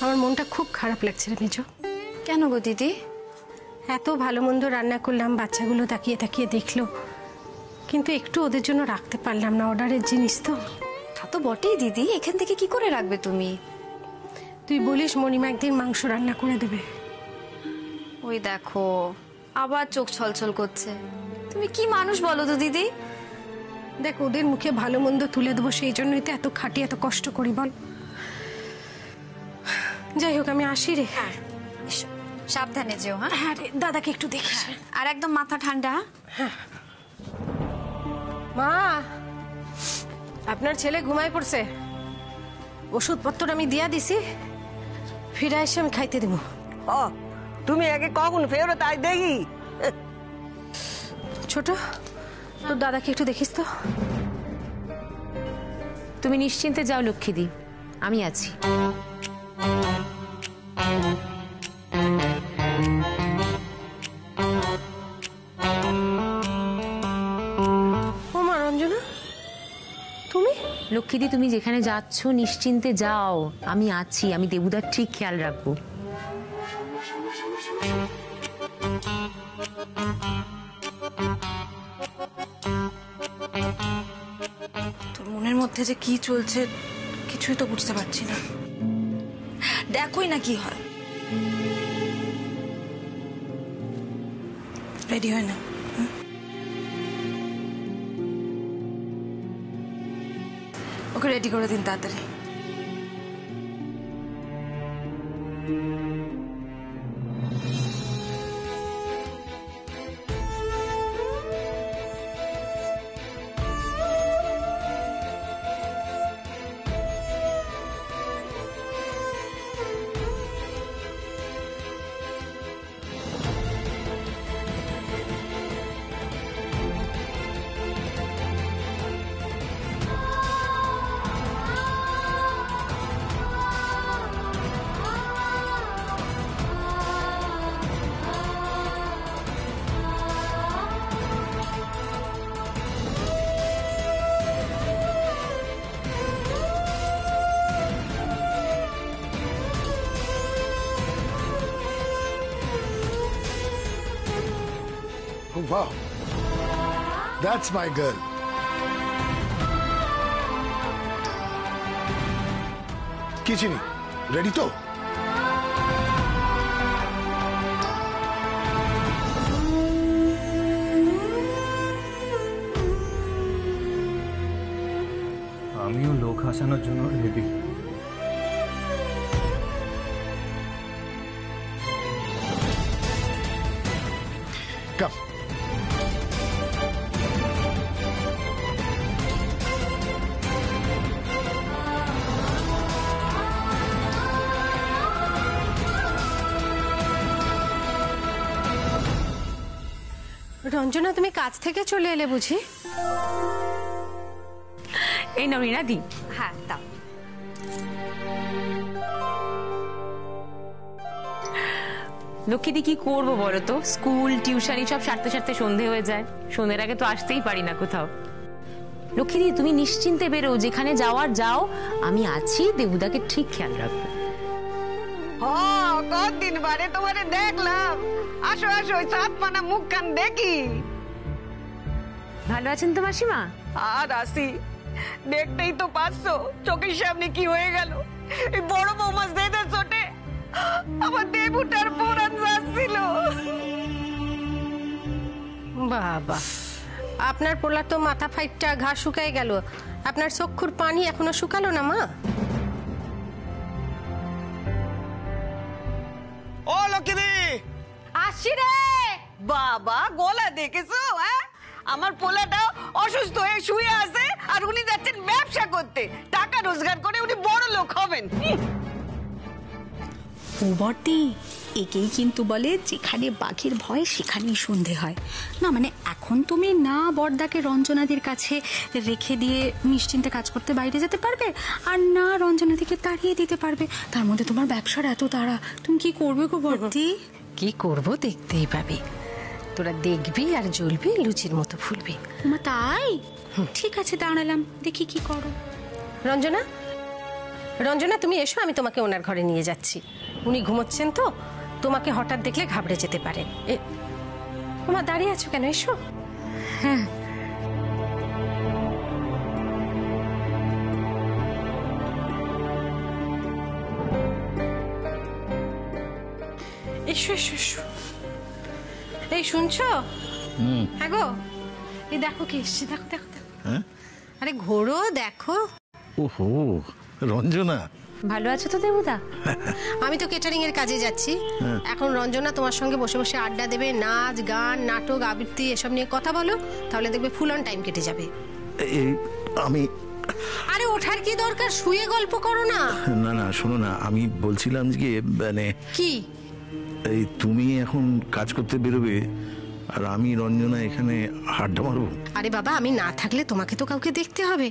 আমার মনটা খুব খারাপ লাগছে রে মেজো। কেন গো দিদি? এত ভালো মন্দ রান্না করলাম, বাচ্চাগুলো তাকিয়ে তাকিয়ে দেখলো, কিন্তু একটু ওদের জন্য রাখতে পারলাম না। অর্ডারের জিনিস তো। তা তো বটেই দিদি, এখান থেকে কি করে রাখবে তুমি? তুই বলিস মণিমা একদিন মাংস রান্না করে দেবে। ওই দেখো আবার চোখ ছলছল করছে। তুমি কি মানুষ বলো তো দিদি? দেখ, ওদের মুখে ভালো মন্দ তুলে দেবো, সেই জন্যই তো এত খাটি, এত কষ্ট করি বল। যাই হোক, আমি আসি রে। হ্যাঁ, সাবধানে যেও। হ্যাঁ হ্যাঁ রে, দাদাকে একটু দেখিস। আর একদম মাথা ঠান্ডা। হ্যাঁ। মা, আপনার ছেলে ঘুমায় পড়ছে, ওষুধপত্র আমি দিয়া দিছি, ফিরে এসে আমি খাইতে দেবো। ও, তুমি আগে কখন ফেরো তাই দেখি। ছোট, তোর দাদাকে একটু দেখিস তো। তুমি নিশ্চিন্তে যাও লক্ষ্মীদি, আমি আছি। ও মা রঞ্জনা, তুমি? লক্ষ্মীদি, তুমি যেখানে যাচ্ছ নিশ্চিন্তে যাও, আমি আছি। আমি দেবুদার ঠিক খেয়াল রাখবো। তোর মনের মধ্যে যে কি চলছে কিছুই তো বুঝতে পারছি না। দেখোই না কি হয়। রেডি হয় না? ওকে রেডি করে দিন তাড়াতাড়ি। Wow, that's my girl. Kichini, ready to? আমিও লোক হাসানোর জন্য রেডি। Come. রঞ্জনা, তুমি কাজ থেকে চলে এলে বুঝি? এই নাও রিনা দি। হ্যাঁ দাও। লক্ষ্মীদি, কি করবো বলো তো? স্কুল টিউশন সব সারতে সারতে সন্ধে হয়ে যায়। সন্ধ্যের আগে তো আসতেই পারি না কোথাও। লক্ষ্মীদি, তুমি নিশ্চিন্তে বেরো, যেখানে যাওয়ার যাও, আমি আছি। দেবুদাকে ঠিক খেয়াল রাখবো। কতদিন বারে তোমারে দেখলাম। আসো আসো, ওই সাত পানা মুখ কান দেখি। ভালো আছেন তো মাসিমা? আর আসি, দেখতেই তো পাচ্ছো চোখের সামনে কি হয়ে গেল। এই বড় বৌমা যেতে চোটে আমার দেবুটার পরাণ যাচ্ছিল। বাবা, আপনার পোলার তো মাথা ফাইটটা ঘা শুকায় গেল, আপনার চক্ষুর পানি এখনো শুকালো না মা? ও লক্ষ্মী, আসি রে। বাবা, গলা দেখেছো? আমার পোলাটা অসুস্থ হয়ে শুয়ে আছে, আর উনি যাচ্ছেন ব্যবসা করতে। টাকা রোজগার করে উনি বড় লোক হবেন। বর্দি, একেই কিন্তু বলে যেখানে বাঘের ভয় সেখানেই সন্ধে হয়। না মানে এখন তুমি না বর্দাকে রঞ্জনাদির কাছে রেখে দিয়ে নিশ্চিন্তে কাজ করতে বাইরে যেতে পারবে, আর না রঞ্জনাদিকে তাড়িয়ে দিতে পারবে। তার মধ্যে তোমার ব্যবসার এত তাড়া, তুমি কি করবে গো বর্দি? কি করব দেখতেই পাবি, তোরা দেখবি আর জ্বলবি, লুচির মতো ফুলবি। মা তাই? ঠিক আছে, দাঁড়ালাম, দেখি কি করো। রঞ্জনা, রঞ্জনা তুমি এসো, আমি তোমাকে ওনার ঘরে নিয়ে যাচ্ছি। উনি ঘুমোচ্ছেন তো, তোমাকে হঠাৎ দেখলে ঘাবড়ে যেতে পারে। তোমার দাঁড়িয়ে আছো কেন, এসো। হ্যাঁ এসো এসো এসো। এই শুনছো? হ্যাঁ গো, এই দেখো কি এসছে, দেখো দেখো দেখো। আরে ঘোরো, দেখো। ওহো, রঞ্জনা, ভালো আছো তো দেবুদা? আমি তো কেটারিং এর কাজে যাচ্ছি। এখন রঞ্জনা তোমার সঙ্গে বসে বসে আড্ডা দেবে, নাচ গান নাটক আবৃত্তি এসব নিয়ে কথা বলো, তাহলে দেখবে ফুল অন টাইম কেটে যাবে। আমি আরে ওঠার কি দরকার, শুয়ে গল্প করো না। না না, শোনো না, আমি বলছিলাম যে মানে কি, এই তুমি এখন কাজ করতে বেরোবে আর আমি রঞ্জনা এখানে আড্ডা মারবো? আরে বাবা, আমি না থাকলে তোমাকে তো কাউকে দেখতে হবে।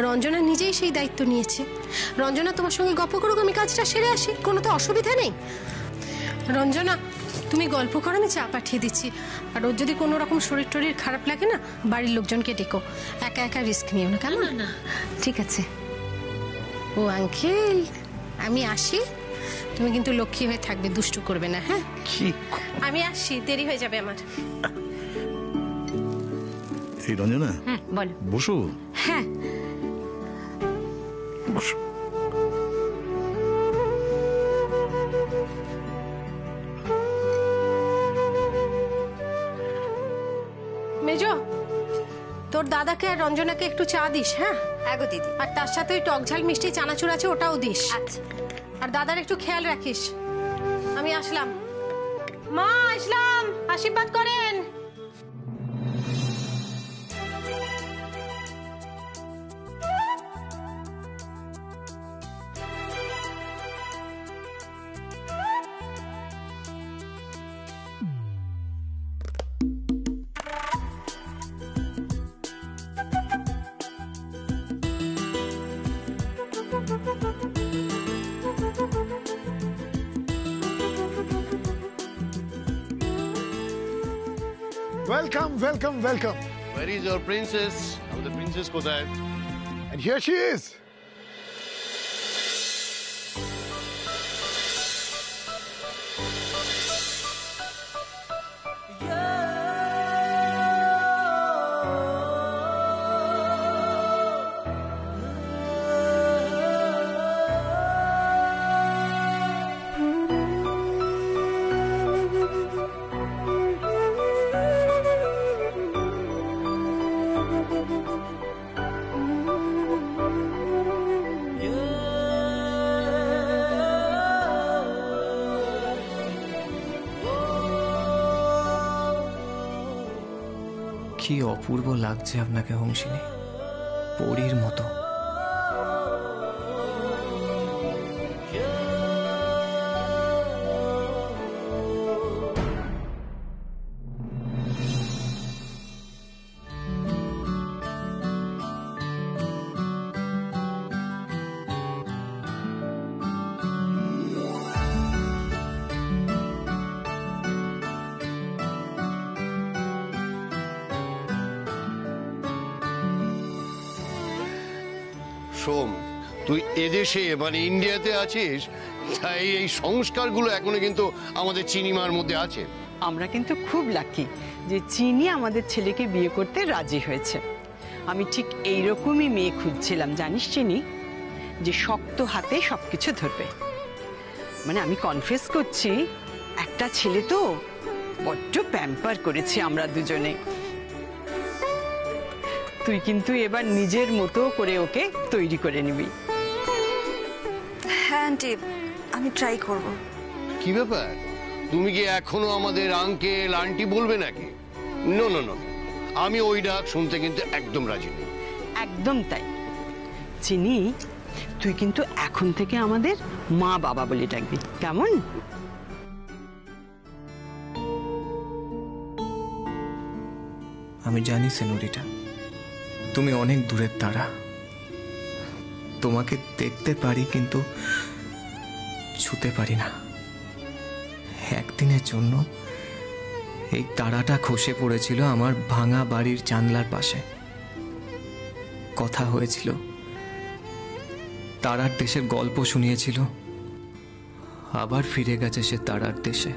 রঞ্জনা নিজেই সেই দায়িত্ব নিয়েছে। রঞ্জনা তোমার সঙ্গে গল্প করুক, আমি কাজটা সেরে আসি, কোনো তো অসুবিধা নেই। রঞ্জনা তুমি গল্প করো, আমি চা পাঠিয়ে দিচ্ছি। আর ওর যদি কোনো রকম শরীর টরীর খারাপ লাগে না, বাড়ির লোকজনকে ডেকো, একা একা রিস্ক নিও না, কেমন? না ঠিক আছে। ও আঙ্কেল, আমি আসি, তুমি কিন্তু লক্ষ্মী হয়ে থাকবে, দুষ্টু করবে না। হ্যাঁ আমি আসছি, দেরি হয়ে যাবে আমার। এই রঞ্জনা, বলো। বসো। হ্যাঁ বসো। মেজো, তোর দাদাকে আর রঞ্জনাকে একটু চা দিস। হ্যাঁ হ্যাঁ গো দিদি। আর তার সাথে ওই টক ঝাল মিষ্টি চানাচুর আছে, ওটাও দিস। আচ্ছা। আর দাদার একটু খেয়াল রাখিস। আমি আসলাম। মা আসলাম, আশীর্বাদ করেন। Welcome, welcome, welcome. Where is your princess? আমাদের প্রিন্সেস কোথায়? And here she is. কি অপূর্ব লাগছে আপনাকে হংসিনী, পরীর মতো। সোম, তুই এদেশে মানে ইন্ডিয়াতে আছিস, তাই এই সংস্কারগুলো এখনো কিন্তু আমাদের চিনিমার মধ্যে আছে। আমরা কিন্তু খুব লাকি যে চিনি আমাদের ছেলেকে বিয়ে করতে রাজি হয়েছে। আমি ঠিক এইরকমই মেয়ে খুঁজছিলাম, জানিস চিনি, যে শক্ত হাতে সবকিছু ধরবে। মানে আমি কনফেস করছি, একটা ছেলে তো বড্ড প্যাম্পার করেছি আমরা দুজনে। তুই কিন্তু এবার নিজের মতো করে ওকে তৈরি করে নিবি। হ্যাঁ আন্টি, আমি ট্রাই করব। কি ব্যাপার, তুমি কি এখনো আমাদের আঙ্কেল আন্টি বলবে নাকি? নো নো নো, আমি ওই ডাক শুনতে কিন্তু একদম রাজি নেই। একদম তাই। চিনি, তুই কিন্তু এখন থেকে আমাদের মা বাবা বলে ডাকবি, কেমন? আমি জানি সেনোরিটা, তুমি অনেক দূরের তারা। তোমাকে দেখতে পারি কিন্তু ছুতে পারি না। একদিনের জন্য এই তারাটা খসে পড়েছিল আমার ভাঙা বাড়ির জানলার পাশে। কথা হয়েছিল তারার দেশের গল্প শুনিয়েছিল, আবার ফিরে গেছে সে তারার দেশে।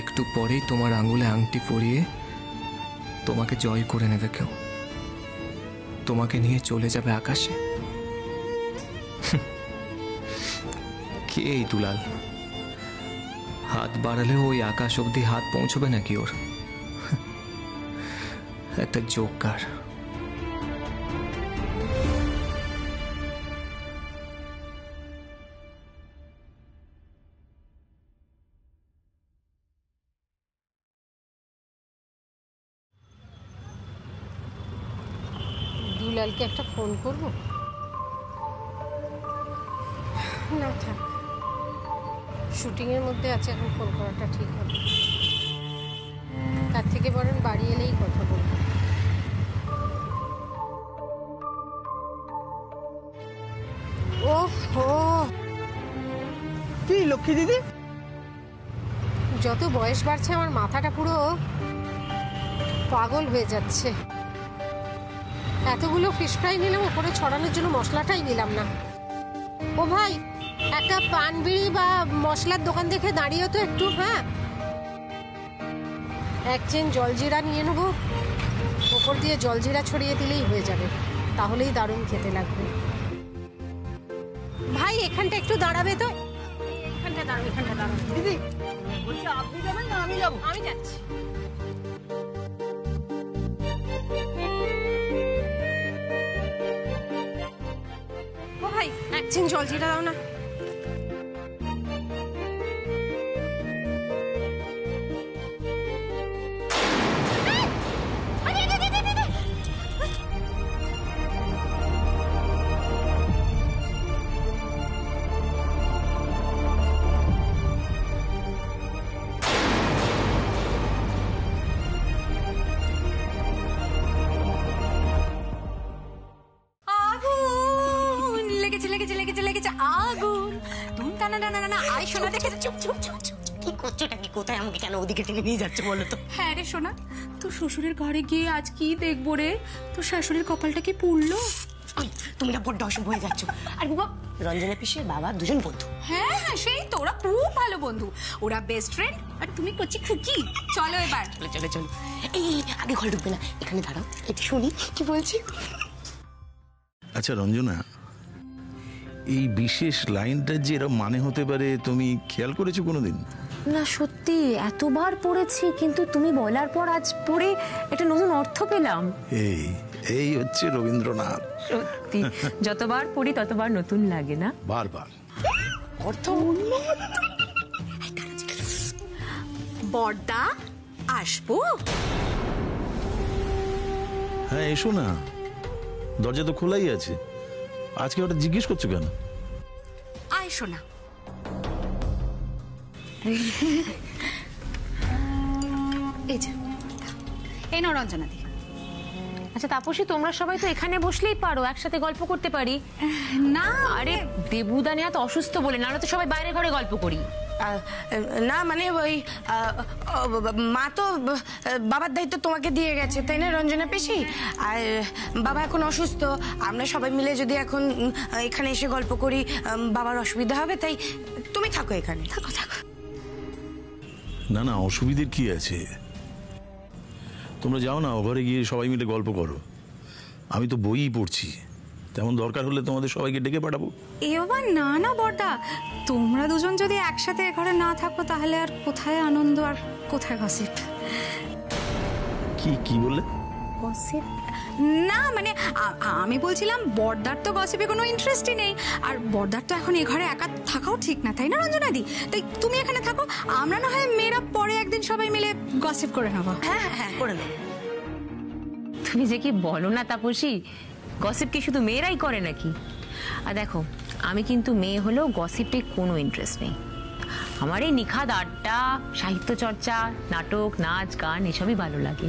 একটু পরেই তোমার আঙুলে আংটি পরিয়ে তোমাকে জয় করে নেবে কেউ, তোমাকে নিয়ে চলে যাবে আকাশে। কে এই দুলাল? হাত বাড়ালেও ওই আকাশ অবধি হাত পৌঁছবে নাকি ওর? একটা জোকার। দুলালকে একটা ফোন করব? না থাক, শুটিং এর মধ্যে আছে, এখন ফোন করাটা ঠিক হবে। তার থেকে বরং বাড়ি এলেই কথা বলবো। ওহো, কি লক্ষ্মী দিদি? যত বয়স বাড়ছে আমার মাথাটা পুরো পাগল হয়ে যাচ্ছে। এতগুলো ফিশ ফ্রাই নিলাম, ওপরে ছড়ানোর জন্য মশলাটাই নিলাম না। ও ভাই, একটা পান বিড়ি বা মশলার দোকান দেখে দাঁড়িয়ে তো একটু। হ্যাঁ, এক চেন জলজিরা নিয়ে নেবো, ওপর দিয়ে জলজিরা ছড়িয়ে দিলেই হয়ে যাবে, তাহলেই দারুণ খেতে লাগবে। ভাই এখানটা একটু দাঁড়াবে তো? এখানটা দাঁড়াবে, এখানটা দাঁড়াবে। দিদি বলছি আপনি যাবেন না আমি যাবো? আমি যাচ্ছি। ও ভাই, এক চেন জলজিরা দাও না। কোথায় আমাকে কেন ওদিকে টেনে নিয়ে যাচ্ছে বলো তো? হ্যাঁ রে সোনা, তোর শ্বশুরের ঘরে গিয়ে আজ কি দেখবো রে? তোর শাশুড়ির কপালটা কি পুড়লো? তুমি না বড্ড অশুভ হয়ে যাচ্ছ। আর বাবা, রঞ্জনা পিসির বাবা দুজন বন্ধু। হ্যাঁ হ্যাঁ, সেই তো, ওরা খুব ভালো বন্ধু, ওরা বেস্ট ফ্রেন্ড। আর তুমি কচি খুকি, চলো এবার। চলো চলো চলো, এই আগে ঘরে ঢুকবে না, এখানে দাঁড়াও, একটু শুনি কি বলছি। আচ্ছা রঞ্জনা, এই বিশেষ লাইনটার যে এরকম মানে হতে পারে তুমি খেয়াল করেছো কোনোদিন? না সত্যি, এতবার পড়েছি, কিন্তু তুমি বলার পর আজ পড়ে একটা নতুন অর্থ পেলাম। এই এই হচ্ছে রবীন্দ্রনাথ। সত্যি, যতবার পড়ি ততবার নতুন লাগে না? বারবার। অর্থ বড়দা আসবো? হ্যাঁ এসো না, দরজা তো খোলাই আছে। আজকে ওটা জিজ্ঞেস করছো কেন? আয় সোনা। এই যে, এই নাও রঞ্জনা দি। আচ্ছা তাপসী, তোমরা সবাই তো এখানে বসলেই পারো, একসাথে গল্প করতে পারি। না আরে দেবুদা নেহা তো অসুস্থ বলে, নাহলে তো সবাই বাইরে ঘরে গল্প করি। না মানে ওই মা তো বাবার দায়িত্ব তোমাকে দিয়ে গেছে, তাই না রঞ্জনা পিসি? আর বাবা এখন অসুস্থ, আমরা সবাই মিলে যদি এখন এখানে এসে গল্প করি বাবার অসুবিধা হবে, তাই তুমি থাকো এখানে। থাকো থাকো। না না, অসুবিধের কি আছে? তোমরা যাও না, ঘরে গিয়ে সবাই মিলে গল্প করো। আমি তো বইই পড়ছি, তেমন দরকার হলে তোমাদের সবাইকে ডেকে পাঠাবো। এ বাবা, না না বড়দা, তোমরা দুজন যদি একসাথে ঘরে না থাকো তাহলে আর কোথায় আনন্দ আর কোথায় গসিপ? কি কি বললে? গসিপ না মানে আমি বলছিলাম বড়দার তো গসিপে কোনো ইন্টারেস্টই নেই, আর বড়দার তো এখন এ ঘরে একা থাকাও ঠিক না, তাই না রঞ্জনা দি? তাই তুমি এখানে থাকো, আমরা না হয় মেয়েরা পরে একদিন সবাই মিলে গসিপ করে নেবো। হ্যাঁ হ্যাঁ করে নেবো। তুমি যে কি বলো না তাপসী, গসিপ কি শুধু মেয়েরাই করে নাকি? আর দেখো, আমি কিন্তু মেয়ে হলেও গসিপে কোনো ইন্টারেস্ট নেই। আমার এই নিখাদ আড্ডা, সাহিত্য চর্চা, নাটক, নাচ, গান এসবই ভালো লাগে।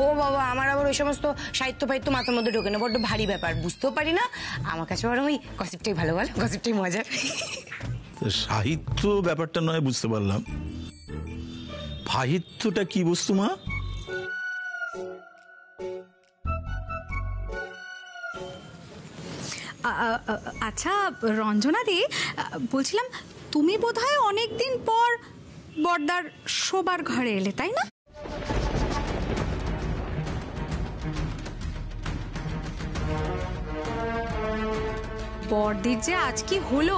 ও বাবা, আমার আবার ওই সমস্ত সাহিত্য ফাহিত্য মাথার মধ্যে ঢোকে না, বড্ড ভারী ব্যাপার, বুঝতেও পারি না। আমার কাছে বরং ওই গসিপটাই ভালো, বল গসিপটাই মজার। সাহিত্য ব্যাপারটা নয় বুঝতে পারলাম, সাহিত্যটা কি বস্তু মা? আচ্ছা রঞ্জনা দি, বলছিলাম তুমি বোধহয় অনেকদিন পর বর্দার শোবার ঘরে এলে, তাই না? বর্দির যে আজ কি হলো,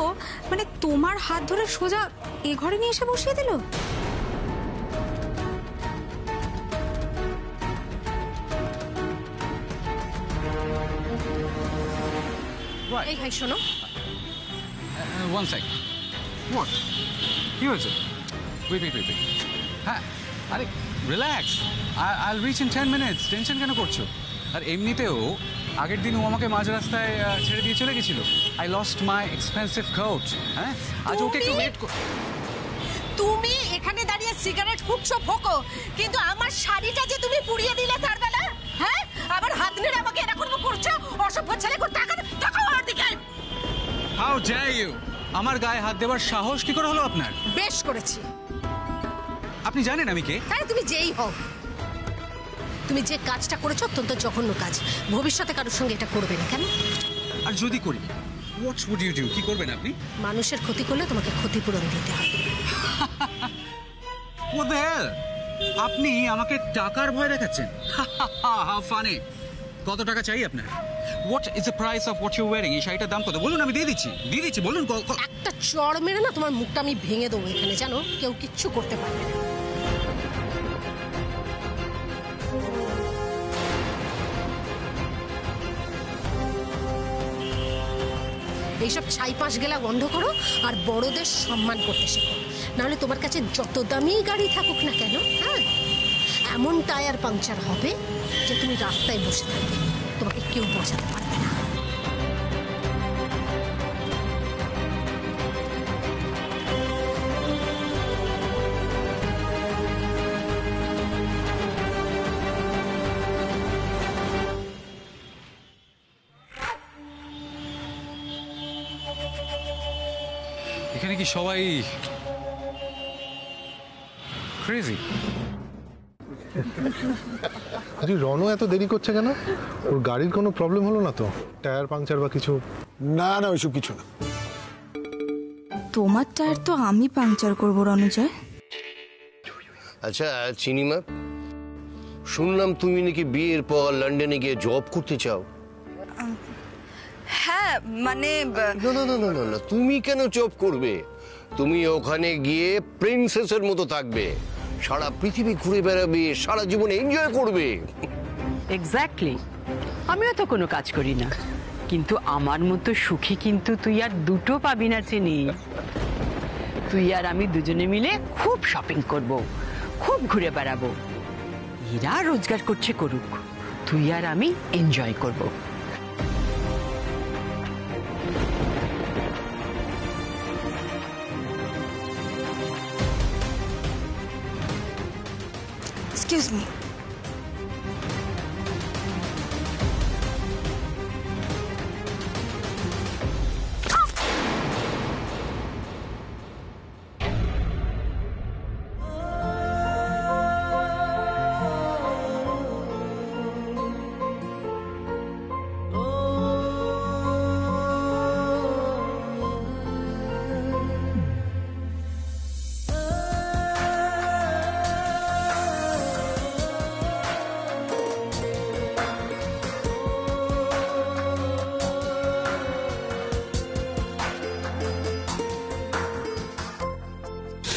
মানে তোমার হাত ধরে সোজা এ ঘরে নিয়ে এসে বসিয়ে দিল। এই ভাই শোনো, ওয়ান সেক। হোয়াট, কি হয়েছে? ওয়েট ওয়েট ওয়েট, হ্যাঁ আরে relax, I reach in 10 minutes. Tension কেন করছো? আর এমনিতেও আগের দিন ও আমাকে মাঝ রাস্তায় ছেড়ে দিয়ে চলে গেছিল। I lost my expensive coat. হ্যাঁ, আজ ওকে একটু ওয়েট কর। তুমি এখানে দাঁড়িয়ে সিগারেট ফুঁকছো ফোকো, কিন্তু আমার শাড়িটা যে তুমি পুড়িয়ে দিলে তার বেলা, হ্যাঁ? আবার হাত নেড়ে আমাকে এরকম করছো, অসভ্য ছেলে, তাকাও আমার দিকে। How dare you! আমার গায়ে হাত দেওয়ার সাহস কি করে হলো আপনার? বেশ করেছি। আপনি জানেন আমি কে? আরে তুমি যেই হও, তুমি যে কাজটা করেছো অত্যন্ত জঘন্য কাজ। ভবিষ্যতে কারোর সঙ্গে এটা করবে না, কেন? আর যদি করি, হোয়াট উড ইউ ডু? কি করবেন আপনি? মানুষের ক্ষতি করলে তোমাকে ক্ষতিপূরণ দিতে হবে। What the hell? আপনি আমাকে টাকার ভয় দেখাচ্ছেন? How funny! কত টাকা চাই আপনার? What is the price of what you're wearing? এই শাড়িটার দাম কত? বলুন, আমি দিয়ে দিচ্ছি, বলুন। একটা চড় মেরে না তোমার মুখটা আমি ভেঙে দেবো এখানে, জানো? কেউ কিচ্ছু করতে পারবে না। এইসব ছাইপাশ গেলা বন্ধ করো আর বড়দের সম্মান করতে শেখো, নাহলে তোমার কাছে যত দামি গাড়ি থাকুক না কেন, হ্যাঁ, এমন টায়ার পাংচার হবে যে তুমি রাস্তায় বসে থাকবে, তোমাকে কেউ বাঁচাতে পারবে না। এখানে কি সবাই ক্রেজি? রনও এত দেরি করছে কেন? ওর গাড়ির কোনো প্রবলেম হলো না তো? টায়ার পাংচার বা কিছু? না না, ওইসব কিছু না। তোমার টায়ার তো আমি পাংচার করবো রণজয়। আচ্ছা চিনিমা, শুনলাম তুমি নাকি বিয়ের পর লন্ডনে গিয়ে জব করতে চাও। হ্যাঁ মানে না, তুমি কেন জব করবে? তুমি ওখানে গিয়ে প্রিন্সেসের মতো থাকবে, সারা পৃথিবী ঘুরে বেড়াবে, সারা জীবন এনজয় করবে। এক্স্যাক্টলি। আমিও তো কোনো কাজ করি না, কিন্তু আমার মতো সুখী কিন্তু তুই আর দুটো পাবি না চিনি। তুই আর আমি দুজনে মিলে খুব শপিং করব, খুব ঘুরে বেড়াবো। এরা রোজগার করছে করুক, তুই আর আমি এনজয় করব। Excuse me.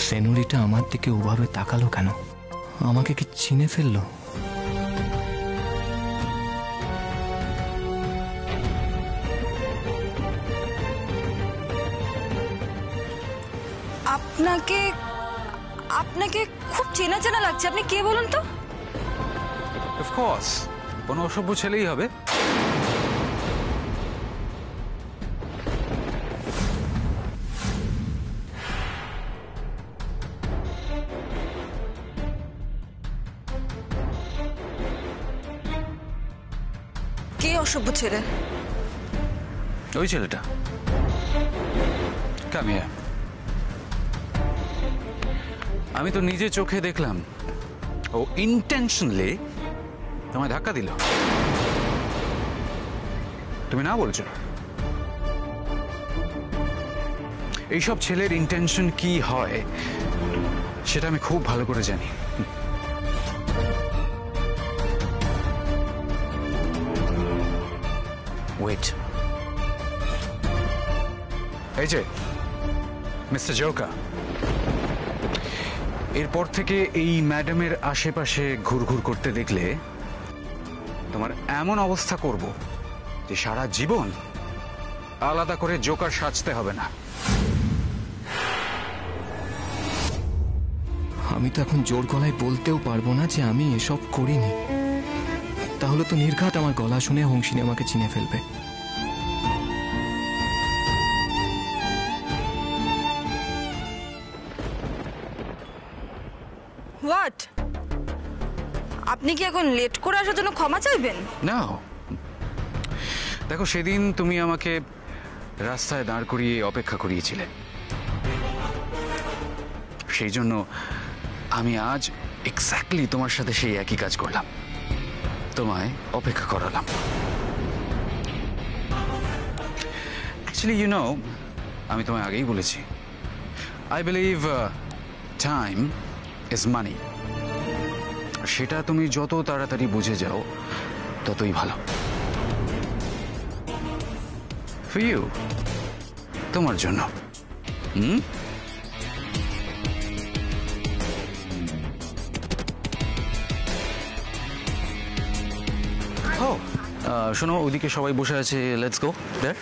সেনুরিটা আমার দিকে ওভাবে তাকালো কেন? আমাকে কি চিনে ফেললো? আপনাকে আপনাকে খুব চেনা চেনা লাগছে। আপনি কে বলুন তো? অফকোর্স, কোনো অসভ্য ছেলেই হবে। অসভ্য ছেলে। ওই ছেলেটা কামিয়া, আমি তো নিজে চোখে দেখলাম ও ইন্টেনশনালি তোমায় ধাক্কা দিল। তুমি না বলছো? এইসব ছেলের ইন্টেনশন কি হয় সেটা আমি খুব ভালো করে জানি। ওয়েট, এই যে মিস্টার জোকা, এরপর থেকে এই ম্যাডামের আশেপাশে ঘুরঘুর করতে দেখলে তোমার এমন অবস্থা করব যে সারা জীবন আলাদা করে জোকার সাজতে হবে না। আমি তো এখন জোর গলায় বলতেও পারবো না যে আমি এসব করিনি। তাহলে তো নির্ঘাত আমার গলা শুনে হংসিনী আমাকে চিনে ফেলবে। হোয়াট? আপনি কি এখন লেট করে আসার জন্য ক্ষমা চাইবেন? না, দেখো সেদিন তুমি আমাকে রাস্তায় দাঁড় করিয়ে অপেক্ষা করিয়েছিলে, সেই জন্য আমি আজ এক্স্যাক্টলি তোমার সাথে সেই একই কাজ করলাম, তোমায় অপেক্ষা করালাম। অ্যাকচুয়ালি ইউ নো, আমি তোমায় আগেই বলেছি, I believe time is money. সেটা তুমি যত তাড়াতাড়ি বুঝে যাও ততই ভালো। ফর ইউ, তোমার জন্য। শোনো, ওদিকে সবাই বসে আছে, লেটস গো দেয়ার।